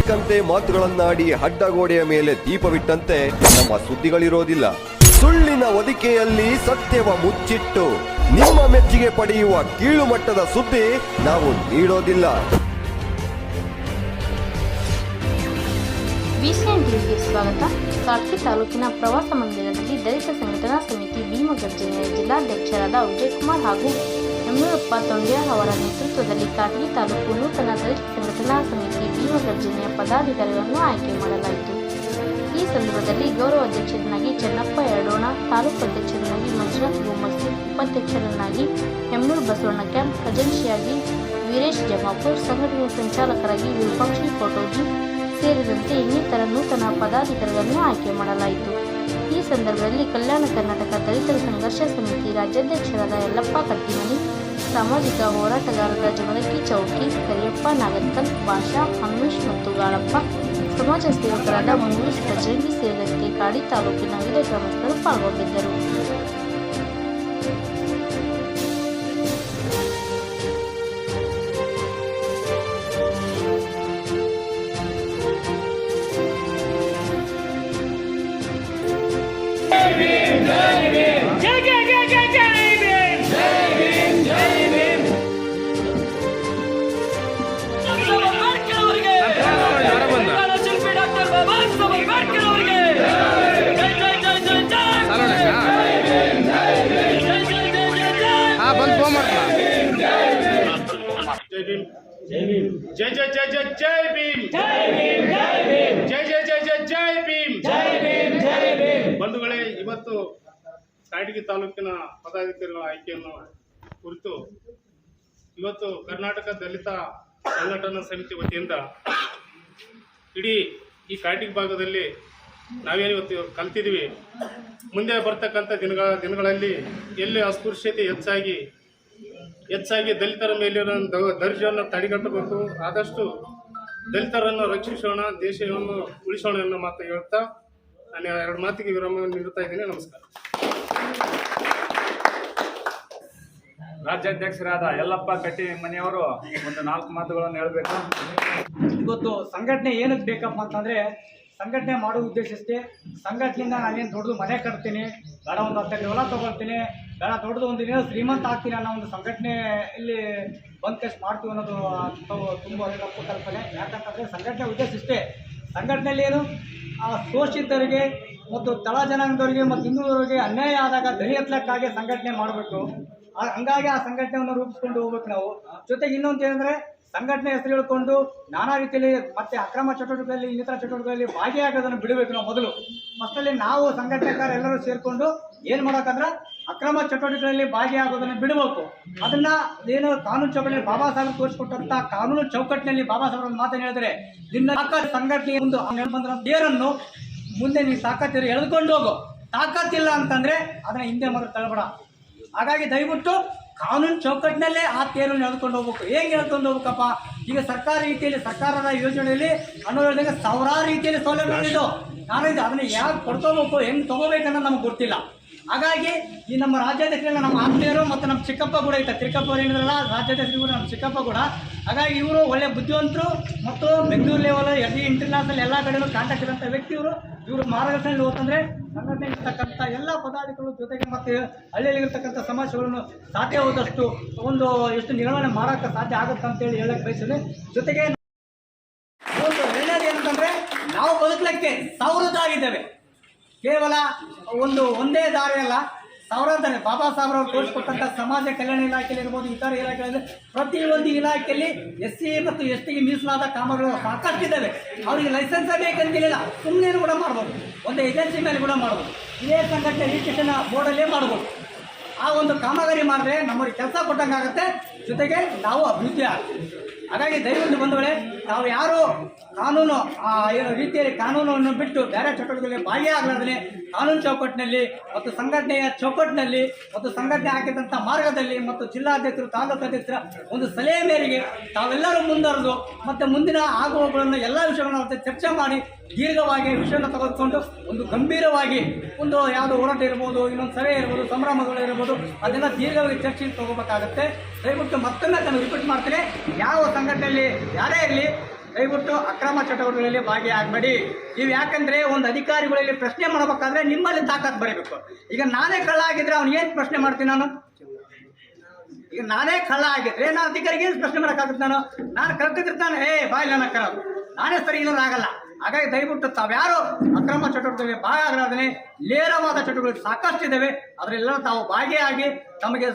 ಬೇಕಂತೆ ಮಾತುಗಳನ್ನಾಡಿ ಅಡ್ಡಗೋಡೆಯ ಮೇಲೆ ದೀಪವಿಟ್ಟಂತೆ ನಮ್ಮ ಸುದ್ದಿಗಳಿರೋದಿಲ್ಲ. ಸುಳ್ಳಿನ ಹೊದಿಕೆಯಲ್ಲಿ ಸತ್ಯವ ಮುಚ್ಚಿಟ್ಟು ನಿಮ್ಮ ಮೆಚ್ಚುಗೆ ಪಡೆಯುವ ಕೀಳು ಮಟ್ಟದ ಸುದ್ದಿ ನಾವು ನೀಡೋದಿಲ್ಲ. ನ್ಯೂಸ್ಗೆ ಸ್ವಾಗತ. ಕಾರ್ಕಿ ತಾಲೂಕಿನ ಪ್ರವಾಸ ಮಂದಿರದಲ್ಲಿ ದಲಿತ ಸಂಘಟನಾ ಸಮಿತಿ ಭೀಮಗರ್ಜನೆಯ ಜಿಲ್ಲಾಧ್ಯಕ್ಷರಾದ ವಿಜಯಕುಮಾರ್ ಹಾಗೂ ಯಮನೂರಪ್ಪ ತೊಂಡ್ಯಾಳ್ ಅವರ ನೇತೃತ್ವದಲ್ಲಿ ಕಾರ್ಕಿ ತಾಲೂಕು ನೂತನ ದಲಿತ ಸಂಘಟನಾ ಸಮಿತಿ ಭೀಮಗರ್ಜನೆಯ ಪದಾಧಿಕಾರಿಗಳನ್ನು ಆಯ್ಕೆ ಮಾಡಲಾಯಿತು. ಈ ಸಂದರ್ಭದಲ್ಲಿ ಗೌರವ ಅಧ್ಯಕ್ಷರನ್ನಾಗಿ ಚೆನ್ನಪ್ಪ ಎರಡೋಣ, ತಾಲೂಕು ಅಧ್ಯಕ್ಷರನ್ನಾಗಿ ಮಂಜುನಾಥ್ ಗೋಮಸ್ತಿ, ಉಪಾಧ್ಯಕ್ಷರನ್ನಾಗಿ ಯಮನೂರು ಬಸವಣ್ಣ ಕ್ಯಾಂಪ್, ಖಜಾಂಚಿಯಾಗಿ ವೀರೇಶ್ ಜಮಾಪುರ್, ಸಂಘಟನೆಯ ಸಂಚಾಲಕರಾಗಿ ವಿರೂಪಾಕ್ಷಿ ಕೋಟೋಜಿ ಸೇರಿದಂತೆ ಇನ್ನಿತರ ನೂತನ ಪದಾಧಿಕಾರಿಗಳನ್ನು ಆಯ್ಕೆ ಮಾಡಲಾಯಿತು. ಈ ಸಂದರ್ಭದಲ್ಲಿ ಕಲ್ಯಾಣ ಕರ್ನಾಟಕ ದಲಿತರ ಸಂಘರ್ಷ ಸಮಿತಿ ರಾಜ್ಯಾಧ್ಯಕ್ಷರಾದ ಯಲ್ಲಪ್ಪ ಕಟ್ಟಿಮನಿ, ಸಾಮಾಜಿಕ ಹೋರಾಟಗಾರರಾದ ಜಮದಕ್ಕಿ ಚೌಕಿ, ಕರಿಯಪ್ಪ ನಾಗತ್ಕಲ್, ಭಾಷಾ, ಹಮ್ಮೇಶ್ ಮತ್ತು ಗಾಳಪ್ಪ, ಸಮಾಜ ಸೇವಕರಾದ ಮಂಗಳೂರು ಬಜರಂಗಿ ಸೇರಿದಂತೆ ಕಾಡಿ ತಾಲೂಕಿನ ವಿವಿಧ ಗ್ರಾಮಸ್ಥರು ಪಾಲ್ಗೊಂಡಿದ್ದರು. जय जय जय जय जय भीम, जय भीम, जय भीम, जय जय जय जय जय भीम, जय भीम, जय भीम. ಬಂಧುಗಳೇ, ಇವತ್ತು ಕಾಡಗಿ ತಾಲೂಕಿನ ಪದಾಧಿಕಾರಿಗಳ ಆಯ್ಕೆಯನ್ನು ಕುರಿತು ಇವತ್ತು ಕರ್ನಾಟಕ ದಲಿತ ಸಂಘಟನಾ ಸಮಿತಿ ವತಿಯಿಂದ ಇಡೀ ಈ ಕಾಡಗಿ ಭಾಗದಲ್ಲಿ ನಾವೇನು ಇವತ್ತು ಕಲ್ತಿದ್ದೀವಿ, ಮುಂದೆ ಬರ್ತಕ್ಕಂಥ ದಿನಗಳಲ್ಲಿ ಎಲ್ಲಿ ಅಸ್ಪೃಶ್ಯತೆ ಹೆಚ್ಚಾಗಿ ದಲಿತರ ಮೇಲಿರೋ ದರ್ಜೆಯನ್ನು ತಡೆಗಟ್ಟಬೇಕು, ಆದಷ್ಟು ದಲಿತರನ್ನು ರಕ್ಷಿಸೋಣ, ದೇಶವನ್ನು ಉಳಿಸೋಣ ಅನ್ನೋ ಮಾತು ಹೇಳ್ತಾ ನಾನು ಎರಡು ಮಾತಿಗೆ ವಿರಾಮ ನೀಡುತ್ತಾ ಇದ್ದೀನಿ. ನಮಸ್ಕಾರ. ರಾಜ್ಯಾಧ್ಯಕ್ಷರಾದ ಯಲ್ಲಪ್ಪ ಕಟ್ಟಿಮನಿಯವರು ಒಂದು 4 ಮಾತುಗಳನ್ನು ಹೇಳಬೇಕು. ಇವತ್ತು ಸಂಘಟನೆ ಏನಕ್ಕೆ ಬೇಕಪ್ಪ ಅಂತಂದರೆ, ಸಂಘಟನೆ ಮಾಡೋ ಉದ್ದೇಶ ಅಷ್ಟೇ. ಸಂಘಟನೆಯಿಂದ ನಾನೇನು ದೊಡ್ಡದು ಮನೆ ಕಟ್ತೀನಿ, ಬೇಡ ಒಂದು 10 ಎಕರೆ ಹೊಲ ತೊಗೊಳ್ತೀನಿ, ಬೇಡ ದೊಡ್ಡದು ಒಂದು ಏನೋ ಶ್ರೀಮಂತ ಆಗ್ತೀನಿ ಅನ್ನೋ ಒಂದು ಸಂಘಟನೆ ಇಲ್ಲಿ ಬಂದ್ ಕೇಸ್ ಮಾಡ್ತೀವಿ ಅನ್ನೋದು ತುಂಬ ತಪ್ಪು ಕಲ್ಪನೆ. ಯಾಕಂತಂದರೆ ಸಂಘಟನೆ ಉದ್ದೇಶ ಇಷ್ಟೇ. ಸಂಘಟನೆಯಲ್ಲಿ ಏನು ಶೋಷಿತರಿಗೆ ಮತ್ತು ತಳ ಜನಾಂಗದವರಿಗೆ ಮತ್ತು ಹಿಂದುಳಿದವರಿಗೆ ಅನ್ಯಾಯ ಆದಾಗ ಧ್ವನಿ ಎತ್ತಲಕ್ಕಾಗಿ ಸಂಘಟನೆ ಮಾಡಬೇಕು. ಹಂಗಾಗಿ ಆ ಸಂಘಟನೆಯನ್ನು ರೂಪಿಸ್ಕೊಂಡು ಹೋಗ್ಬೇಕು ನಾವು. ಜೊತೆಗೆ ಇನ್ನೊಂದು ಏನಂದರೆ, ಸಂಘಟನೆ ಹೆಸರು ಹೇಳ್ಕೊಂಡು ನಾನಾ ರೀತಿಯಲ್ಲಿ ಮತ್ತೆ ಅಕ್ರಮ ಚಟುವಟಿಕೆಗಳಲ್ಲಿ ಇನ್ನಿತರ ಚಟುವಟಿಕೆಗಳಲ್ಲಿ ಭಾಗಿಯಾಗೋದನ್ನು ಬಿಡಬೇಕು. ನಾವು ಮೊದಲು ಫಸ್ಟಲ್ಲಿ ನಾವು ಸಂಘಟನೆಕಾರ ಎಲ್ಲರೂ ಸೇರಿಕೊಂಡು ಏನು ಮಾಡೋಕ್ಕಂದ್ರೆ ಅಕ್ರಮ ಚಟುವಟಿಕೆಗಳಲ್ಲಿ ಭಾಗಿಯಾಗೋದನ್ನು ಬಿಡಬೇಕು. ಅದನ್ನ ಏನು ಕಾನೂನು ಚೌಕಟ್ಟಿನಲ್ಲಿ ಬಾಬಾ ಸಾಹೇಬ್ ತೋರಿಸಿಕೊಟ್ಟಂತ ಕಾನೂನು ಚೌಕಟ್ಟಿನಲ್ಲಿ ಬಾಬಾ ಸಾಹೇಬ್ ಮಾತನ್ನು ಹೇಳಿದ್ರೆ, ನಿನ್ನ ಸಂಘಟನೆ ಒಂದು ಬೇರನ್ನು ಮುಂದೆ ನೀವು ತಾಕತ್ತಿರು ಎಳೆದುಕೊಂಡು ಹೋಗು, ತಾಕತ್ತಿಲ್ಲ ಅಂತಂದ್ರೆ ಅದನ್ನ ಹಿಂದೆ ಮಾತ್ರ ತಳಬೇಡ. ಹಾಗಾಗಿ ದಯವಿಟ್ಟು ಕಾನೂನು ಚೌಕಟ್ಟಿನಲ್ಲೇ ಆ ತೇರನ್ನು ಎಳೆದುಕೊಂಡು ಹೋಗ್ಬೇಕು. ಹೇಗೆ ಎಳೆದುಕೊಂಡು ಹೋಗ್ಬೇಕಪ್ಪ? ಈಗ ಸರ್ಕಾರ ರೀತಿಯಲ್ಲಿ ಸರ್ಕಾರದ ಯೋಜನೆಯಲ್ಲಿ ಹೇಳಿದಾಗ ಸಾವಿರಾರು ರೀತಿಯಲ್ಲಿ ಸೌಲಭ್ಯಗಳಿದ್ದು, ನಾನು ಅದನ್ನ ಯಾಕೆ ಕೊಡ್ಕೋಬೇಕು, ಹೆಂಗೆ ತೊಗೋಬೇಕನ್ನೋದು ನಮ್ಗೆ ಗೊತ್ತಿಲ್ಲ. ಹಾಗಾಗಿ ಈ ನಮ್ಮ ರಾಜ್ಯಾಧ್ಯಕ್ಷರೆಲ್ಲ ನಮ್ಮ ಆತ್ಮೀಯರು ಮತ್ತು ನಮ್ಮ ಚಿಕ್ಕಪ್ಪ ಕೂಡ ಇತ್ತು, ತಿರುಕಪ್ಪ ಅವರು ಏನಿದ್ರಲ್ಲ ರಾಜ್ಯಾಧ್ಯಕ್ಷರು ಕೂಡ ನಮ್ಮ ಚಿಕ್ಕಪ್ಪ ಕೂಡ. ಹಾಗಾಗಿ ಇವರು ಒಳ್ಳೆ ಬುದ್ಧಿವಂತರು ಮತ್ತು ಬೆಂಗಳೂರು ಲೆವೆಲ್ ಇಂಟರ್ನ್ಯಾಷನಲ್ ಎಲ್ಲ ಕಡೆಯೂ ಕಾಂಟ್ಯಾಕ್ಟ್ ಇರೋಂಥ ವ್ಯಕ್ತಿ ಇವರು. ಇವರು ಮಾರ್ಗದರ್ಶನದಲ್ಲಿ ಹೋಗ್ತಂದ್ರೆ ಸಂಘಟನೆ ಇರ್ತಕ್ಕಂಥ ಎಲ್ಲ ಪದಾಧಿಕಾರಿಗಳು ಜೊತೆಗೆ ಮತ್ತು ಹಳ್ಳಿಯಲ್ಲಿರ್ತಕ್ಕಂಥ ಸಮಸ್ಯೆಗಳನ್ನು ಸಾಧ್ಯ ಹೋದಷ್ಟು ಒಂದು ಎಷ್ಟು ನಿರ್ವಹಣೆ ಮಾಡೋಕ್ಕೆ ಸಾಧ್ಯ ಆಗುತ್ತೆ ಅಂತೇಳಿ ಹೇಳಕ್ಕೆ ಬಯಸಿದೆ. ಜೊತೆಗೆ ಒಂದು ಒಳ್ಳೆಯದು ಏನಂತಂದರೆ, ನಾವು ಬದುಕಲಿಕ್ಕೆ ಸಾವಿರದಾಗಿದ್ದೇವೆ. ಕೇವಲ ಒಂದೇ ದಾರಿ ಅಲ್ಲ, ಸಾವಿರಾರು ದಾರಿ. ಬಾಬಾ ಸಾಹೇಬ್ರವ್ರು ತೋರಿಸ್ಕೊಟ್ಟಂಥ ಸಮಾಜ ಕಲ್ಯಾಣ ಇಲಾಖೆಯಲ್ಲಿ ಇರ್ಬೋದು, ಇತರ ಇಲಾಖೆಗಳಲ್ಲಿ ಪ್ರತಿಯೊಂದು ಇಲಾಖೆಯಲ್ಲಿ SC ಮತ್ತು ST ಮೀಸಲಾದ ಕಾಮಗಾರಿಗಳು ಸಾಕಷ್ಟಿದ್ದಾವೆ. ಅವರಿಗೆ ಲೈಸೆನ್ಸೇ ಬೇಕಂತಿಲ್ಲ, ಸುಮ್ಮನೆ ಕೂಡ ಮಾಡ್ಬೋದು, ಒಂದು ಏಜೆನ್ಸಿ ಮೇಲೆ ಕೂಡ ಮಾಡ್ಬೋದು, ಇದೇ ಸಂಘಟನೆ ರಿಜಿಸ್ಟ್ರೇಷನ್ ಬೋರ್ಡಲ್ಲೇ ಮಾಡ್ಬೋದು. ಆ ಒಂದು ಕಾಮಗಾರಿ ಮಾಡಿದ್ರೆ ನಮಗೆ ಕೆಲಸ ಕೊಟ್ಟಂಗೆ ಆಗುತ್ತೆ, ಜೊತೆಗೆ ನಾವು ಅಭಿವೃದ್ಧಿ ಆಗ್ತೀವಿ. ಹಾಗಾಗಿ ದಯವಿಟ್ಟು ಬಂಧುಗಳೇ, ನಾವು ಯಾರು ಕಾನೂನು ರೀತಿಯಲ್ಲಿ ಕಾನೂನನ್ನು ಬಿಟ್ಟು ಬೇರೆ ಚಟುವಟಿಕೆಗಳಲ್ಲಿ ಭಾಗಿಯಾಗಲಾರ್ದೇ ಕಾನೂನು ಚೌಕಟ್ಟಿನಲ್ಲಿ ಮತ್ತು ಸಂಘಟನೆಯ ಚೌಕಟ್ಟಿನಲ್ಲಿ ಮತ್ತು ಸಂಘಟನೆ ಹಾಕಿದಂಥ ಮಾರ್ಗದಲ್ಲಿ ಮತ್ತು ಜಿಲ್ಲಾಧ್ಯಕ್ಷರು ತಾಲೂಕು ಅಧ್ಯಕ್ಷರ ಒಂದು ಸಲಹೆ ಮೇರೆಗೆ ತಾವೆಲ್ಲರೂ ಮುಂದುವರೆದು ಮತ್ತು ಮುಂದಿನ ಆಗುವಗಳನ್ನು ಎಲ್ಲ ವಿಷಯಗಳನ್ನು ಚರ್ಚೆ ಮಾಡಿ ದೀರ್ಘವಾಗಿ ವಿಷಯವನ್ನು ತೆಗೆದುಕೊಂಡು ಒಂದು ಗಂಭೀರವಾಗಿ ಒಂದು ಯಾವುದೋ ಹೋರಾಟ ಇರ್ಬೋದು, ಇನ್ನೊಂದು ಸಭೆ ಇರ್ಬೋದು, ಸಂಭ್ರಮಗಳು ಇರ್ಬೋದು, ಅದೆಲ್ಲ ದೀರ್ಘವಾಗಿ ಚರ್ಚೆಗೆ ತಗೋಬೇಕಾಗುತ್ತೆ. ದಯವಿಟ್ಟು ಮತ್ತೊಮ್ಮೆ ನಾನು ರಿಪೀಟ್ ಮಾಡ್ತೇನೆ, ಯಾವ ಸಂಘಟನೆಯಲ್ಲಿ ಯಾರೇ ಇರಲಿ ದಯವಿಟ್ಟು ಅಕ್ರಮ ಚಟುವಟಿಕೆಗಳಲ್ಲಿ ಭಾಗಿಯಾಗಬೇಡಿ. ನೀವು ಯಾಕಂದರೆ ಒಂದು ಅಧಿಕಾರಿಗಳಲ್ಲಿ ಪ್ರಶ್ನೆ ಮಾಡಬೇಕಾದ್ರೆ ನಿಮ್ಮಲ್ಲಿ ತಾಕತ್ ಬರೀಬೇಕು. ಈಗ ನಾನೇ ಕಳ್ಳ ಆಗಿದ್ರೆ ಅವ್ನು ಏನು ಪ್ರಶ್ನೆ ಮಾಡ್ತೀನಿ ನಾನು? ಈಗ ನಾನೇ ಕಳ್ಳ ಆಗಿದ್ರೆ ನಾನು ಅಧಿಕಾರಿಗೆ ಏನು ಪ್ರಶ್ನೆ ಮಾಡೋಕ್ಕಾಗುತ್ತೆ? ನಾನು ಕರೆಕ್ಟಿರ್ತಾನೆ, ಬಾಯ್ ನನ್ನ ಕರೋದು, ನಾನೇ ಸರಿ ಇಲ್ಲೂ ಆಗಲ್ಲ. ಹಾಗಾಗಿ ದಯವಿಟ್ಟು ತಾವ್ಯಾರು ಅಕ್ರಮ ಚಟುವಟಿಕೆಗಳಿಗೆ ಭಾಗಿಯಾಗಲಾರ್ದೇ ನೇರವಾದ ಚಟುವಟಿಕೆಗಳು ಸಾಕಷ್ಟಿದ್ದಾವೆ, ಅದರೆಲ್ಲ ತಾವು ಭಾಗಿಯಾಗಿ ತಮಗೆ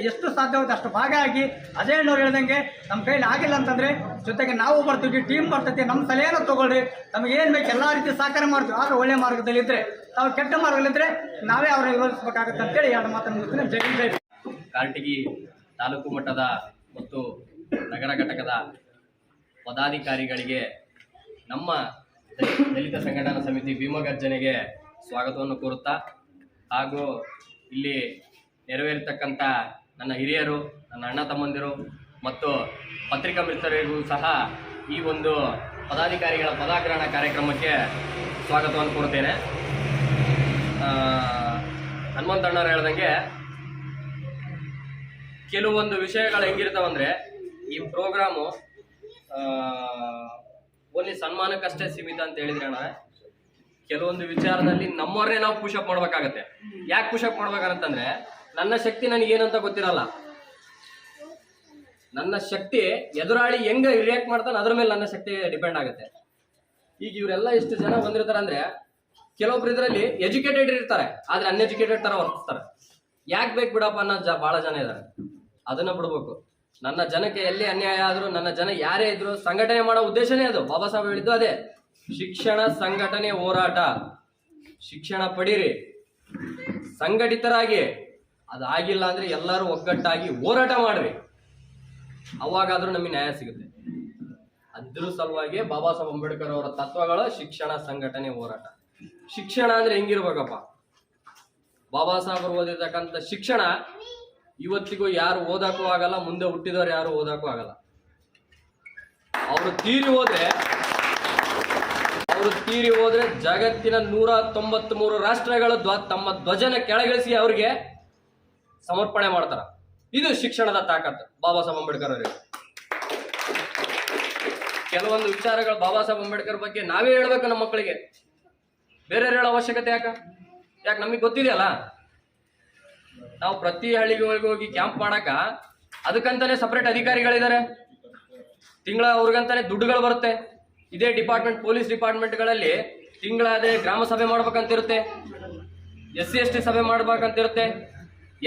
ಎಷ್ಟು ಸಾಧ್ಯವಾಗುತ್ತೆ ಅಷ್ಟು ಭಾಗಿಯಾಗಿ ಅಜಯಣ್ಣವ್ರು ಹೇಳ್ದಂಗೆ ನಮ್ಮ ಕೈಲಿ ಆಗಿಲ್ಲ ಅಂತಂದರೆ ಜೊತೆಗೆ ನಾವು ಬರ್ತೀವಿ, ಟೀಮ್ ಬರ್ತೈತಿ, ನಮ್ಮ ಸಲಹೆಯನ್ನು ತೊಗೊಳ್ಳಿ, ನಮಗೇನು ಬೇಕು ಎಲ್ಲ ರೀತಿ ಸಹಕಾರ ಮಾಡ್ತೀವಿ. ಆದರೆ ಒಳ್ಳೆಯ ಮಾರ್ಗದಲ್ಲಿದ್ದರೆ, ತಾವು ಕೆಟ್ಟ ಮಾರ್ಗದಲ್ಲಿದ್ದರೆ ನಾವೇ ಅವ್ರನ್ನ ವಿರೋಧಿಸಬೇಕಾಗುತ್ತೆ ಅಂತೇಳಿ ಎರಡು ಮಾತನ್ನು ಮುಗಿಸ್ತೀನಿ. ಜೈ ಹಿಂದ್, ಜೈ ಭೀಮ್. ಕಾರಟಗಿ ತಾಲೂಕು ಮಟ್ಟದ ಮತ್ತು ನಗರ ಘಟಕದ ಪದಾಧಿಕಾರಿಗಳಿಗೆ ನಮ್ಮ ದಲಿತ ಸಂಘಟನಾ ಸಮಿತಿ ಭೀಮಗರ್ಜನೆಗೆ ಸ್ವಾಗತವನ್ನು ಕೋರುತ್ತಾ, ಹಾಗೂ ಇಲ್ಲಿ ನೆರವೇರ್ತಕ್ಕಂಥ ನನ್ನ ಹಿರಿಯರು, ನನ್ನ ಅಣ್ಣ ತಮ್ಮಂದಿರು ಮತ್ತು ಪತ್ರಿಕಾ ಮಿತ್ರರಿಗೂ ಸಹ ಈ ಒಂದು ಪದಾಧಿಕಾರಿಗಳ ಪದಾಗ್ರಹಣ ಕಾರ್ಯಕ್ರಮಕ್ಕೆ ಸ್ವಾಗತವನ್ನು ಕೋರುತ್ತೇನೆ. ಹನುಮಂತಣ್ಣವ್ರು ಹೇಳ್ದಂಗೆ ಕೆಲವೊಂದು ವಿಷಯಗಳು ಹೆಂಗಿರ್ತಾವಂದರೆ, ಈ ಪ್ರೋಗ್ರಾಮು ಓನ್ಲಿ ಸನ್ಮಾನಕ್ಕಷ್ಟೇ ಸೀಮಿತ ಅಂತ ಹೇಳಿದ್ರೆ ಅಣ್ಣ, ಕೆಲವೊಂದು ವಿಚಾರದಲ್ಲಿ ನಮ್ಮವ್ರನ್ನೇ ನಾವು ಪುಷಪ್ ಮಾಡ್ಬೇಕಾಗತ್ತೆ. ಯಾಕೆ ಪುಷಪ್ ಮಾಡ್ಬೇಕಂತಂದ್ರೆ, ನನ್ನ ಶಕ್ತಿ ನನಗೇನಂತ ಗೊತ್ತಿರಲ್ಲ. ನನ್ನ ಶಕ್ತಿ ಎದುರಾಳಿ ಹೆಂಗೆ ರಿಯಾಕ್ಟ್ ಮಾಡ್ತಾನೆ ಅದ್ರ ಮೇಲೆ ನನ್ನ ಶಕ್ತಿ ಡಿಪೆಂಡ್ ಆಗುತ್ತೆ. ಈಗ ಇವರೆಲ್ಲ ಎಷ್ಟು ಜನ ಬಂದಿರ್ತಾರೆ ಅಂದರೆ, ಕೆಲವೊಬ್ರು ಇದರಲ್ಲಿ ಎಜುಕೇಟೆಡ್ ಇರ್ತಾರೆ, ಆದರೆ ಅನ್ಎಜುಕೇಟೆಡ್ ಥರ ವರ್ತಿಸ್ತಾರೆ. ಯಾಕೆ ಬೇಕು ಬಿಡಪ್ಪ ಅನ್ನೋ ಭಾಳ ಜನ ಇದ್ದಾರೆ. ಅದನ್ನು ಬಿಡ್ಬೇಕು. ನನ್ನ ಜನಕ್ಕೆ ಎಲ್ಲಿ ಅನ್ಯಾಯ ಆದರೂ, ನನ್ನ ಜನ ಯಾರೇ ಇದ್ರು ಸಂಘಟನೆ ಮಾಡೋ ಉದ್ದೇಶನೇ ಅದು. ಬಾಬಾ ಸಾಹೇಬ್ ಹೇಳಿದ್ದು ಅದೇ, ಶಿಕ್ಷಣ, ಸಂಘಟನೆ, ಹೋರಾಟ. ಶಿಕ್ಷಣ ಪಡೀರಿ, ಸಂಘಟಿತರಾಗಿ. ಅದಾಗಿಲ್ಲ ಅಂದರೆ ಎಲ್ಲರೂ ಒಗ್ಗಟ್ಟಾಗಿ ಹೋರಾಟ ಮಾಡ್ರಿ, ಅವಾಗಾದರೂ ನಮಗೆ ನ್ಯಾಯ ಸಿಗುತ್ತೆ. ಅದ್ರ ಸಲುವಾಗಿ ಬಾಬಾ ಸಾಹೇಬ್ ಅಂಬೇಡ್ಕರ್ ಅವರ ತತ್ವಗಳು ಶಿಕ್ಷಣ, ಸಂಘಟನೆ, ಹೋರಾಟ. ಶಿಕ್ಷಣ ಅಂದರೆ ಹೆಂಗಿರ್ಬೇಕಪ್ಪ? ಬಾಬಾ ಸಾಹೇಬರು ಓದಿರ್ತಕ್ಕಂಥ ಶಿಕ್ಷಣ ಇವತ್ತಿಗೂ ಯಾರು ಓದಕ್ಕೂ ಆಗಲ್ಲ, ಮುಂದೆ ಹುಟ್ಟಿದವರು ಯಾರು ಓದಕ್ಕೂ ಆಗಲ್ಲ. ಅವರು ತೀರಿ ಹೋದ್ರೆ ಜಗತ್ತಿನ 193 ರಾಷ್ಟ್ರಗಳು ತಮ್ಮ ಧ್ವಜನ ಕೆಳಗಿಳಿಸಿ ಅವ್ರಿಗೆ ಸಮರ್ಪಣೆ ಮಾಡ್ತಾರ. ಇದು ಶಿಕ್ಷಣದ ತಾಕತ್ತು ಬಾಬಾ ಸಾಹೇಬ್ ಅಂಬೇಡ್ಕರ್ ಅವರಿಗೆ. ಕೆಲವೊಂದು ವಿಚಾರಗಳು ಬಾಬಾ ಸಾಹೇಬ್ ಅಂಬೇಡ್ಕರ್ ಬಗ್ಗೆ ನಾವೇ ಹೇಳ್ಬೇಕು ನಮ್ಮ ಮಕ್ಕಳಿಗೆ, ಬೇರೆ ಹೇಳೋ ಅವಶ್ಯಕತೆ ಯಾಕೆ ನಮಗೆ ಗೊತ್ತಿದೆಯಲ್ಲ. ನಾವು ಪ್ರತಿ ಹಳ್ಳಿಗಳಿಗೆ ಹೋಗಿ ಕ್ಯಾಂಪ್ ಮಾಡಕ ಅದಕ್ಕಂತಾನೆ ಸಪ್ರೇಟ್ ಅಧಿಕಾರಿಗಳಿದ್ದಾರೆ. ತಿಂಗಳ ಅವ್ರಿಗಂತಾನೆ ದುಡ್ಡುಗಳು ಬರುತ್ತೆ. ಇದೇ ಡಿಪಾರ್ಟ್ಮೆಂಟ್, ಪೊಲೀಸ್ ಡಿಪಾರ್ಟ್ಮೆಂಟ್ಗಳಲ್ಲಿ ತಿಂಗಳಾದ್ರೆ ಗ್ರಾಮ ಸಭೆ ಮಾಡ್ಬೇಕಂತಿರುತ್ತೆ, SC/ST ಸಭೆ ಮಾಡ್ಬೇಕಂತಿರುತ್ತೆ,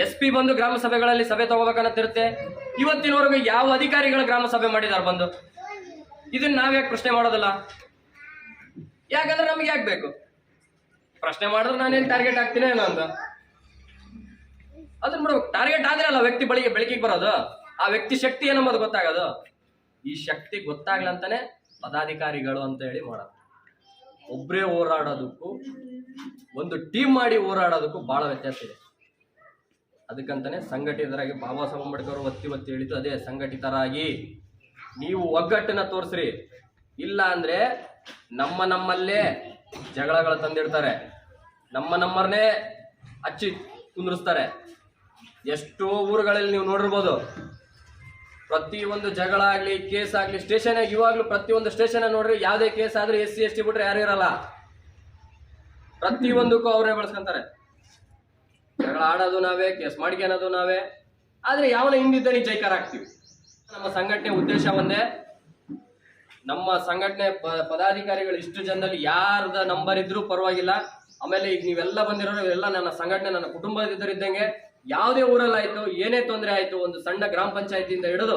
SP ಬಂದು ಗ್ರಾಮ ಸಭೆಗಳಲ್ಲಿ ಸಭೆ ತಗೋಬೇಕಂತಿರುತ್ತೆ. ಇವತ್ತಿನವರೆಗೂ ಯಾವ ಅಧಿಕಾರಿಗಳು ಗ್ರಾಮ ಸಭೆ ಮಾಡಿದಾರೆ ಬಂದು? ಇದನ್ನ ನಾವ್ಯಾಕೆ ಪ್ರಶ್ನೆ ಮಾಡೋದಿಲ್ಲ? ಯಾಕಂದ್ರೆ ನಮ್ಗೆ ಯಾಕೆ ಬೇಕು ಪ್ರಶ್ನೆ ಮಾಡಿದ್ರೆ ನಾನೇನು ಟಾರ್ಗೆಟ್ ಆಗ್ತೀನಿ ಏನೋ ಅಂತ. ಅದನ್ನ ಬಿಡ್ಬೇಕು. ಟಾರ್ಗೆಟ್ ಆದ್ರೆ ಅಲ್ಲ ವ್ಯಕ್ತಿ ಬೆಳಕಿಗೆ ಬರೋದು, ಆ ವ್ಯಕ್ತಿ ಶಕ್ತಿ ಏನಂಬುದು ಗೊತ್ತಾಗೋದು. ಈ ಶಕ್ತಿ ಗೊತ್ತಾಗ್ಲಂತಾನೆ ಪದಾಧಿಕಾರಿಗಳು ಅಂತ ಹೇಳಿ ಮಾಡೋದು. ಒಬ್ಬರೇ ಹೋರಾಡೋದಕ್ಕೂ ಒಂದು ಟೀಮ್ ಮಾಡಿ ಹೋರಾಡೋದಕ್ಕೂ ಭಾಳ ವ್ಯತ್ಯಾಸ ಇದೆ. ಅದಕ್ಕಂತಾನೆ ಸಂಘಟಿತರಾಗಿ ಬಾಬಾ ಸಾಹೇಬ್ ಅಂಬೇಡ್ಕರ್ ಒತ್ತಿ ಹೇಳಿದ್ದು ಅದೇ, ಸಂಘಟಿತರಾಗಿ ನೀವು ಒಗ್ಗಟ್ಟನ್ನ ತೋರಿಸ್ರಿ. ಇಲ್ಲ ಅಂದ್ರೆ ನಮ್ಮಲ್ಲೇ ಜಗಳಗಳು ತಂದಿಡ್ತಾರೆ, ನಮ್ಮನ್ನೇ ಹಚ್ಚಿ ಕುಂದ್ರಿಸ್ತಾರೆ. ಎಷ್ಟೋ ಊರುಗಳಲ್ಲಿ ನೀವು ನೋಡಿರ್ಬೋದು, ಪ್ರತಿಯೊಂದು ಜಗಳ ಆಗಲಿ, ಕೇಸ್ ಆಗಲಿ, ಸ್ಟೇಷನ್ ಇವಾಗಲೂ ಪ್ರತಿಯೊಂದು ಸ್ಟೇಷನ್ ನೋಡ್ರಿ, ಯಾವುದೇ ಕೇಸ್ ಆದ್ರೆ SC/ST ಬಿಟ್ರೆ ಯಾರು ಇರಲ್ಲ. ಪ್ರತಿಯೊಂದಕ್ಕೂ ಅವರೇ ಬಳಸ್ಕೊಂತಾರೆ. ಜಗಳ ಆಡೋದು ನಾವೇ, ಕೇಸ್ ಮಾಡ್ಕೊಳೋದು ನಾವೇ. ಆದ್ರೆ ಯಾವನ ಹಿಂದಿದ್ದ ಜೈಕಾರ ಆಗ್ತೀವಿ. ನಮ್ಮ ಸಂಘಟನೆ ಉದ್ದೇಶ ಒಂದೇ. ನಮ್ಮ ಸಂಘಟನೆ ಪದಾಧಿಕಾರಿಗಳು ಇಷ್ಟು ಜನದಲ್ಲಿ ಯಾರದ ನಂಬರ್ ಇದ್ರೂ ಪರವಾಗಿಲ್ಲ. ಆಮೇಲೆ ಈಗ ನೀವೆಲ್ಲ ಬಂದಿರೋರು ಎಲ್ಲ ನನ್ನ ಸಂಘಟನೆ, ನನ್ನ ಕುಟುಂಬದಿದ್ದರಿದ್ದಂಗೆ. ಯಾವುದೇ ಊರಲ್ಲಾಯ್ತು, ಏನೇ ತೊಂದರೆ ಆಯ್ತು, ಒಂದು ಸಣ್ಣ ಗ್ರಾಮ ಪಂಚಾಯತಿಯಿಂದ ಹಿಡಿದು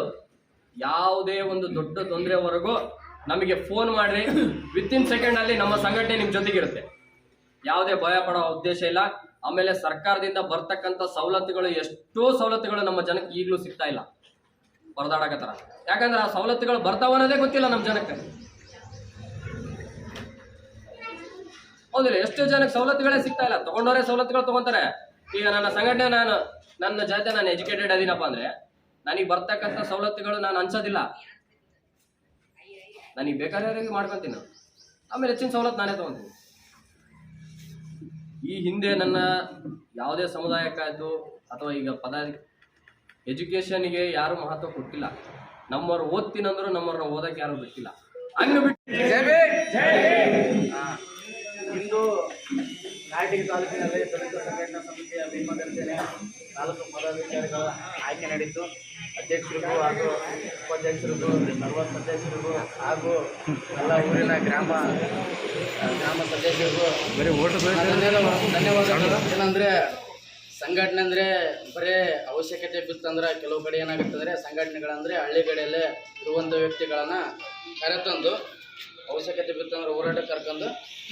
ಯಾವುದೇ ಒಂದು ದೊಡ್ಡ ತೊಂದರೆವರೆಗೂ ನಮಗೆ ಫೋನ್ ಮಾಡ್ರಿ. ವಿತಿನ್ ಸೆಕೆಂಡ್ ಅಲ್ಲಿ ನಮ್ಮ ಸಂಘಟನೆ ನಿಮ್ ಜೊತೆಗಿರುತ್ತೆ. ಯಾವುದೇ ಭಯ ಪಡೋ ಉದ್ದೇಶ ಇಲ್ಲ. ಆಮೇಲೆ ಸರ್ಕಾರದಿಂದ ಬರ್ತಕ್ಕಂಥ ಸವಲತ್ತುಗಳು, ಎಷ್ಟೋ ಸವಲತ್ತುಗಳು ನಮ್ಮ ಜನಕ್ಕೆ ಈಗಲೂ ಸಿಗ್ತಾ ಇಲ್ಲ, ಪರದಾಡಕತ್ತಾರ. ಯಾಕಂದ್ರೆ ಆ ಸವಲತ್ತುಗಳು ಬರ್ತಾವ ಅನ್ನೋದೇ ಗೊತ್ತಿಲ್ಲ ನಮ್ಮ ಜನಕ್ಕೆ. ಹೌದಿಲ್ಲ? ಎಷ್ಟೋ ಜನಕ್ಕೆ ಸವಲತ್ತುಗಳೇ ಸಿಗ್ತಾ ಇಲ್ಲ. ತಗೊಂಡವರೇ ಸವಲತ್ತುಗಳು ತಗೊಂತಾರೆ. ಈಗ ನನ್ನ ಸಂಘಟನೆ, ನನ್ನ ಜೊತೆ ನಾನು ಎಜುಕೇಟೆಡ್ ಅದೀನಪ್ಪ ಅಂದ್ರೆ ನನಗೆ ಬರ್ತಕ್ಕಂಥ ಸವಲತ್ತುಗಳು ನಾನು ಅನ್ಸೋದಿಲ್ಲ. ನನಗೆ ಬೇಕಾದವರಿಗೆ ಮಾಡ್ಕೊತೀನಿ, ಆಮೇಲೆ ಹೆಚ್ಚಿನ ಸವಲತ್ತು ನಾನೇ ತಗೊಂತೀನಿ. ಈ ಹಿಂದೆ ನನ್ನ ಯಾವುದೇ ಸಮುದಾಯಕ್ಕಾಯ್ತು ಅಥವಾ ಈಗ ಎಜುಕೇಷನ್ಗೆ ಯಾರು ಮಹತ್ವ ಕೊಟ್ಟಿಲ್ಲ. ನಮ್ಮವ್ರು ಓದ್ತೀನಂದ್ರು ನಮ್ಮವ್ರನ್ನ ಓದಕ್ಕೆ ಯಾರು ಬಿಟ್ಟಿಲ್ಲ. ಹಂಗ ಬಿಟ್ಟು ಇಂದು ನಾಯಕಿ ತಾಲೂಕಿನಲ್ಲಿ ದಲಿತ ಸಂಘಟನಾ ಸಮಿತಿಯ ಭೀಮಗರ್ಜನೆ ತಾಲೂಕು ಪದಾಧಿಕಾರಿಗಳ ಆಯ್ಕೆ ನಡೆಯಿತು. ಅಧ್ಯಕ್ಷರಿಗೂ ಹಾಗೂ ಉಪಾಧ್ಯಕ್ಷರಿಗೂ ಸರ್ವ ಸದಸ್ಯರಿಗೂ ಹಾಗೂ ಎಲ್ಲ ಊರಿನ ಗ್ರಾಮ ಸದಸ್ಯರಿಗೂ ಧನ್ಯವಾದಗಳು. ಏನಂದರೆ ಸಂಘಟನೆ ಅಂದರೆ ಬರೀ ಅವಶ್ಯಕತೆ ಬಿತ್ತಂದ್ರೆ ಕೆಲವು ಕಡೆ ಏನಾಗುತ್ತಂದರೆ ಸಂಘಟನೆಗಳಂದರೆ ಹಳ್ಳಿ ಕಡೆಯಲ್ಲೇ ಇರುವಂಥ ವ್ಯಕ್ತಿಗಳನ್ನು ಕರೆತಂದು ಅವಶ್ಯಕತೆ ಬಿತ್ತಂದ್ರೆ ಹೋರಾಟ ಕರ್ಕೊಂಡು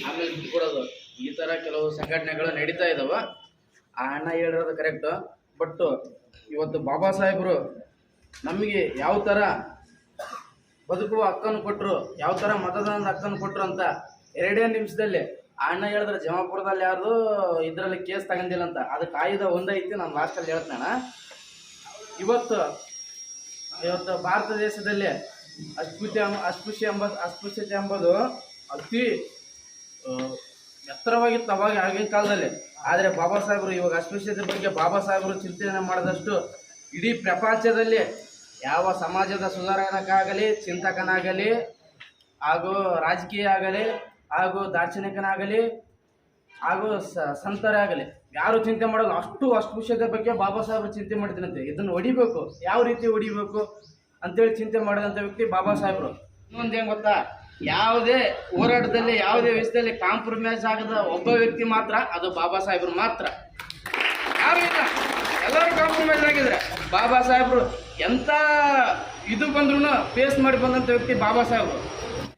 ಆಮೇಲೆ ಬಿಟ್ಕೊಡೋದು, ಈ ಥರ ಕೆಲವು ಸಂಘಟನೆಗಳು ನಡೀತಾ ಇದ್ದಾವೆ. ಆ ಅಣ್ಣ ಹೇಳಿರೋದು ಕರೆಕ್ಟು. ಬಟ್ ಇವತ್ತು ಬಾಬಾ ಸಾಹೇಬರು ನಮಗೆ ಯಾವ ಥರ ಬದುಕುವ ಹಕ್ಕನ್ನು ಕೊಟ್ಟರು, ಯಾವ ಥರ ಮತದಾನದ ಹಕ್ಕನ್ನು ಕೊಟ್ಟರು ಅಂತ 2 ನಿಮಿಷದಲ್ಲಿ ಆ ಅಣ್ಣ ಹೇಳಿದ್ರೆ ಜಮಾಪುರದಲ್ಲಿ ಯಾರ್ದು ಇದರಲ್ಲಿ ಕೇಸ್ ತಗೊಂಡಿಲ್ಲ ಅಂತ. ಅದು ಕಾಯ್ದೆ ಒಂದೈತಿ, ನಾನು ಲಾಸ್ಟಲ್ಲಿ ಹೇಳ್ತೇನೆ. ಇವತ್ತು ಭಾರತ ದೇಶದಲ್ಲಿ ಅಸ್ಪೃಶ್ಯತೆ ಎಂಬುದು ಅತಿ ಎತ್ತರವಾಗಿತ್ತು ಅವಾಗ ಆಗಿನ ಕಾಲದಲ್ಲಿ. ಆದರೆ ಬಾಬಾ ಸಾಹೇಬರು ಇವಾಗ ಅಸ್ಪೃಶ್ಯತೆ ಬಗ್ಗೆ ಬಾಬಾ ಸಾಹೇಬರು ಚಿಂತನೆ ಮಾಡಿದಷ್ಟು ಇಡೀ ಪ್ರಪಂಚದಲ್ಲಿ ಯಾವ ಸಮಾಜದ ಸುಧಾರಣಕ್ಕಾಗಲಿ, ಚಿಂತಕನಾಗಲಿ, ಹಾಗೂ ರಾಜಕೀಯ ಆಗಲಿ, ಹಾಗೂ ದಾರ್ಶನಿಕನಾಗಲಿ, ಹಾಗೂ ಸಂತರಾಗಲಿ ಯಾರು ಚಿಂತೆ ಮಾಡೋದು ಅಷ್ಟು ಅಸ್ಪೃಶ್ಯತೆ ಬಗ್ಗೆ ಬಾಬಾ ಸಾಹೇಬರು ಚಿಂತೆ ಮಾಡಿದ್ರಂತೆ. ಇದನ್ನು ಹೊಡಿಬೇಕು, ಯಾವ ರೀತಿ ಹೊಡಿಬೇಕು ಅಂತೇಳಿ ಚಿಂತೆ ಮಾಡಿದಂಥ ವ್ಯಕ್ತಿ ಬಾಬಾ ಸಾಹೇಬರು. ಇನ್ನೊಂದು ಏನು ಗೊತ್ತಾ, ಯಾವುದೇ ಹೋರಾಟದಲ್ಲಿ ಯಾವುದೇ ವಿಷಯದಲ್ಲಿ ಕಾಂಪ್ರಮೈಸ್ ಆಗದ ಒಬ್ಬ ವ್ಯಕ್ತಿ ಮಾತ್ರ, ಅದು ಬಾಬಾ ಸಾಹೇಬರು ಮಾತ್ರ. ಯಾರು ಇಲ್ಲ, ಎಲ್ಲರೂ ಕಾಂಪ್ರಮೈಸ್ ಆಗಿದ್ರೆ. ಬಾಬಾ ಸಾಹೇಬರು ಎಂಥ ಇದು ಬಂದ್ರೂ ಫೇಸ್ ಮಾಡಿ ಬಂದಂಥ ವ್ಯಕ್ತಿ ಬಾಬಾ ಸಾಹೇಬರು.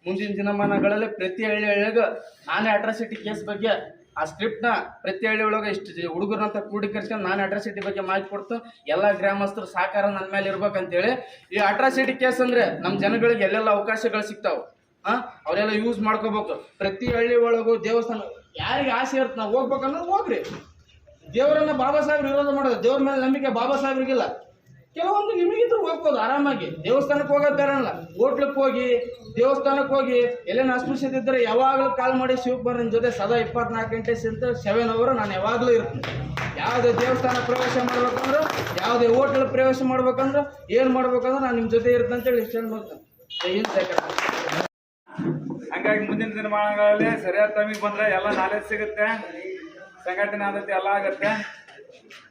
ಮುಂದಿನ ದಿನಮಾನಗಳಲ್ಲಿ ಪ್ರತಿ ಹಳ್ಳಿಗೂ ನಾನೇ ಅಟ್ರಾಸಿಟಿ ಕೇಸ್ ಬಗ್ಗೆ ಆ ಸ್ಕ್ರಿಪ್ಟ್ನ ಪ್ರತಿ ಹಳ್ಳಿ ಒಳಗೆ ಇಷ್ಟು ಹುಡುಗರಂತ ಕ್ರೋಢೀಕರಿಸ್ಕೊಂಡು ನಾನೇ ಅಟ್ರಾಸಿಟಿ ಬಗ್ಗೆ ಮಾಹಿತಿ ಕೊಡ್ತು. ಎಲ್ಲ ಗ್ರಾಮಸ್ಥರು ಸಹಕಾರ ನನ್ನ ಮೇಲೆ ಇರ್ಬೇಕಂತೇಳಿ. ಈ ಅಟ್ರಾಸಿಟಿ ಕೇಸ್ ಅಂದರೆ ನಮ್ಮ ಜನಗಳಿಗೆ ಎಲ್ಲೆಲ್ಲ ಅವಕಾಶಗಳು ಸಿಗ್ತಾವೆ, ಅವರೆಲ್ಲ ಯೂಸ್ ಮಾಡ್ಕೋಬೇಕು. ಪ್ರತಿ ಹಳ್ಳಿ ಒಳಗೂ ದೇವಸ್ಥಾನ ಯಾರಿಗೆ ಆಸೆ ಇರುತ್ತೆ ನಾವು ಹೋಗ್ಬೇಕನ್ನೋದು ಹೋಗ್ರಿ. ದೇವರನ್ನ ಬಾಬಾ ಸಾಹೇಬ್ರು ವಿರೋಧ ಮಾಡೋದು, ದೇವ್ರ ಮೇಲೆ ನಂಬಿಕೆ ಬಾಬಾ ಸಾಹೇಬ್ರಿಗಿಲ್ಲ. ಕೆಲವೊಂದು ನಿಮಗಿದ್ರು ಹೋಗ್ಬೋದು ಆರಾಮಾಗಿ, ದೇವಸ್ಥಾನಕ್ಕೆ ಹೋಗೋದು ಬೇಡ ಅಲ್ಲ. ಹೋಟ್ಲಕ್ಕೆ ಹೋಗಿ, ದೇವಸ್ಥಾನಕ್ಕೆ ಹೋಗಿ, ಎಲ್ಲೇನು ಅಸ್ಪೃಶ್ಯತೆ ಇದ್ದರೆ ಯಾವಾಗಲೂ ಕಾಲ್ ಮಾಡಿ ಶಿವಕುಮಾರನ ಜೊತೆ ಸದಾ 24 ಗಂಟೆ 7 ಅವರ್ ನಾನು ಯಾವಾಗಲೂ ಇರ್ತೀನಿ. ಯಾವುದೇ ದೇವಸ್ಥಾನ ಪ್ರವೇಶ ಮಾಡ್ಬೇಕಂದ್ರೆ, ಯಾವುದೇ ಹೋಟ್ಲ್ ಪ್ರವೇಶ ಮಾಡ್ಬೇಕಂದ್ರೆ, ಏನು ಮಾಡ್ಬೇಕಂದ್ರೆ ನಾನು ನಿಮ್ಮ ಜೊತೆ ಇರ್ತೇನೆ ಅಂತೇಳಿ ಇಷ್ಟ ಮಾಡ್ತೇನೆ. ಹಂಗಾಗಿ ಮುಂದಿನ ದಿನಮಾನಗಳಲ್ಲಿ ಸರಿಯಾದ ಟೈಮಿಗೆ ಬಂದರೆ ಎಲ್ಲ ನಾಲೆಜ್ ಸಿಗುತ್ತೆ, ಸಂಘಟನೆ ಆದತೆ ಎಲ್ಲ ಆಗುತ್ತೆ.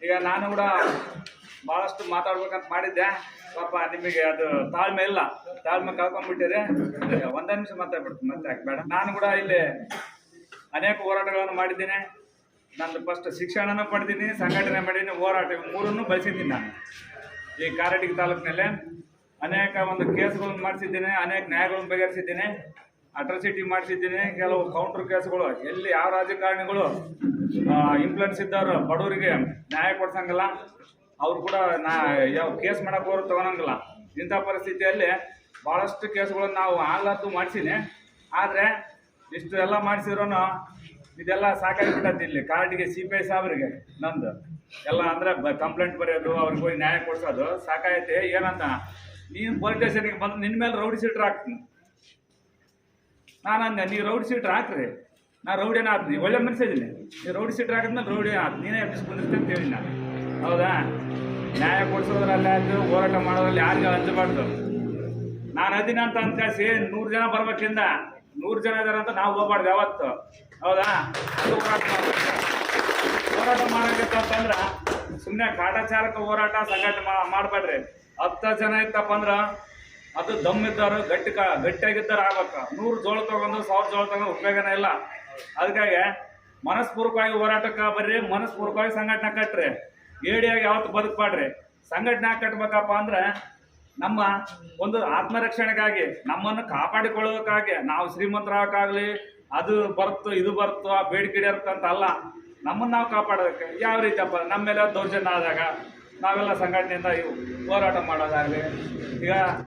ಈಗ ನಾನು ಕೂಡ ಭಾಳಷ್ಟು ಮಾತಾಡ್ಬೇಕಂತ ಮಾಡಿದ್ದೆ, ಪಾಪ ನಿಮಗೆ ಅದು ತಾಳ್ಮೆ ಇಲ್ಲ, ತಾಳ್ಮೆ ಕಳ್ಕೊಂಡ್ಬಿಟ್ಟಿರಿ. 1 ನಿಮಿಷ ಮಾತಾಡ್ಬಿಡ್ತೀನಿ, ಮತ್ತೆ ಯಾಕೆ ಬೇಡ. ನಾನು ಕೂಡ ಇಲ್ಲಿ ಅನೇಕ ಹೋರಾಟಗಳನ್ನು ಮಾಡಿದ್ದೀನಿ. ನಂದು ಫಸ್ಟ್ ಶಿಕ್ಷಣನೂ ಪಡೆದೀನಿ, ಸಂಘಟನೆ ಮಾಡೀನಿ, ಹೋರಾಟ 3 ಬಳಸಿದ್ದೀನಿ. ನಾನು ಈ ಕಾರಟಗಿ ತಾಲೂಕಿನಲ್ಲಿ ಅನೇಕ ಒಂದು ಕೇಸ್ಗಳನ್ನು ಮಾಡಿಸಿದ್ದೀನಿ, ಅನೇಕ ನ್ಯಾಯಗಳನ್ನು ಬಗೆಹರಿಸಿದ್ದೀನಿ, ಅಟ್ರಾಸಿಟಿ ಮಾಡಿಸಿದ್ದೀನಿ. ಕೆಲವು ಕೌಂಟ್ರ್ ಕೇಸ್ಗಳು ಎಲ್ಲಿ ಯಾವ ರಾಜಕಾರಣಿಗಳು ಇನ್ಫ್ಲುಯೆನ್ಸ್ ಇದ್ದವರು ಬಡವರಿಗೆ ನ್ಯಾಯ ಕೊಡ್ಸಂಗಿಲ್ಲ, ಅವರು ಕೂಡ ಯಾವ ಕೇಸ್ ಮಾಡೋಕೆ ಹೋದ್ರು ತೊಗೊಳಂಗಿಲ್ಲ. ಇಂಥ ಪರಿಸ್ಥಿತಿಯಲ್ಲಿ ಭಾಳಷ್ಟು ಕೇಸ್ಗಳನ್ನು ನಾವು ಆಗ್ಲದ್ದು ಮಾಡಿಸಿನಿ. ಆದರೆ ಇಷ್ಟು ಎಲ್ಲ ಮಾಡಿಸಿದ್ರೂ ಇದೆಲ್ಲ ಸಾಕಾಗಿಬಿಟ್ಟೈತಿ. ಇಲ್ಲಿ ಕಾರಟಗಿ CPI ಸಾಹೇಬ್ರಿಗೆ ನಂದು ಎಲ್ಲ ಅಂದರೆ ಕಂಪ್ಲೇಂಟ್ ಬರೆಯೋದು, ಅವ್ರಿಗೆ ಹೋಗಿ ನ್ಯಾಯ ಕೊಡಿಸೋದು ಸಾಕಾಗೈತಿ. ಏನಂತ, ನೀನು ಪೊಲೀಸ್ ಸ್ಟೇಷನ್ಗೆ ಬಂದು ನಿನ್ನ ಮೇಲೆ ರೌಡಿ ಶೀಟ್ರ್ ಹಾಕ್ತೀನಿ. ನಾನು ಅಂದೆ, ನೀವು ರೌಡಿ ಶೀಟ್ರ್ ಹಾಕ್ರಿ, ನಾ ರೌಡಿನ ಹಾಕ್ತೀನಿ, ಒಳ್ಳೆ ಮನುಷ್ಯದಿನಿ, ನೀವು ರೌಡಿ ಶೀಟ್ರ್ ಹಾಕಿದ್ಮೇಲೆ ರೌಡಿ ಹಾಕಿ ನೀನೇ ಎಬ್ಬಿಸ್ಕೊಂಡಿರ್ತೀನಿ ಅಂತ ಹೇಳಿ ನಾನು. ಹೌದಾ, ನ್ಯಾಯ ಕೊಡಿಸೋದ್ರಲ್ಲಿ ಆಯ್ತು, ಹೋರಾಟ ಮಾಡೋದ್ರಲ್ಲಿ ಯಾರಿಗೂ ಹಂಚಬಾರ್ದು. ನಾನು ಅದೀನಿ ಅಂತ ಕಳಿಸಿ 100 ಜನ ಬರ್ಬೇಕಿಂದ 100 ಜನ ಇದಾರೆ ಅಂತ ನಾವು ಹೋಗ್ಬಾರ್ದು ಯಾವತ್ತು. ಹೌದಾ, ಅದು ಹೋರಾಟ ಮಾಡೋಕ್ಕೆ ಅಂತಂದ್ರೆ ಸುಮ್ಮನೆ ಕಾಟಾಚಾರಕ ಹೋರಾಟ ಸಂಘಟನೆ ಮಾಡಬೇಡ್ರಿ. 10 ಜನ ಇತ್ತಪ್ಪ ಅಂದ್ರೆ ಅದು ದಮ್ಮಿದ್ದವರು ಗಟ್ಟಿಯಾಗಿದ್ದರು ಆಗ್ಬೇಕು. 100 ಜೋಳ ತೊಗೊಂಡು 1000 ಜೋಳ ತೊಗೊಂಡು ಉಪಯೋಗನೇ ಇಲ್ಲ. ಅದಕ್ಕಾಗಿ ಮನಸ್ಪೂರ್ವಕವಾಗಿ ಹೋರಾಟಕ್ಕೆ ಬರ್ರಿ, ಮನಸ್ಪೂರ್ವಕವಾಗಿ ಸಂಘಟನೆ ಕಟ್ರಿ. ಏಡಿಯಾಗಿ ಯಾವತ್ತು ಬದುಕಬೇಡ್ರಿ. ಸಂಘಟನೆ ಕಟ್ಬೇಕಪ್ಪ ಅಂದ್ರೆ ನಮ್ಮ ಒಂದು ಆತ್ಮರಕ್ಷಣೆಗಾಗಿ, ನಮ್ಮನ್ನು ಕಾಪಾಡಿಕೊಳ್ಳೋದಕ್ಕಾಗಿ, ನಾವು ಶ್ರೀಮಂತರಾಗಕ್ಕಾಗಲಿ, ಅದು ಬರ್ತು ಇದು ಬರ್ತು ಆ ಬೇಡಿಕೆ ಇರ್ತಂತ ಅಲ್ಲ, ನಮ್ಮನ್ನು ನಾವು ಕಾಪಾಡೋದಕ್ಕೆ. ಯಾವ ರೀತಿಯಪ್ಪ ನಮ್ಮ ಮೇಲೆ ದೌರ್ಜನ್ಯ ಆದಾಗ ನಾವೆಲ್ಲ ಸಂಘಟನೆಯಿಂದ ಹೋರಾಟ ಮಾಡೋದಾಗಲಿ. ಈಗ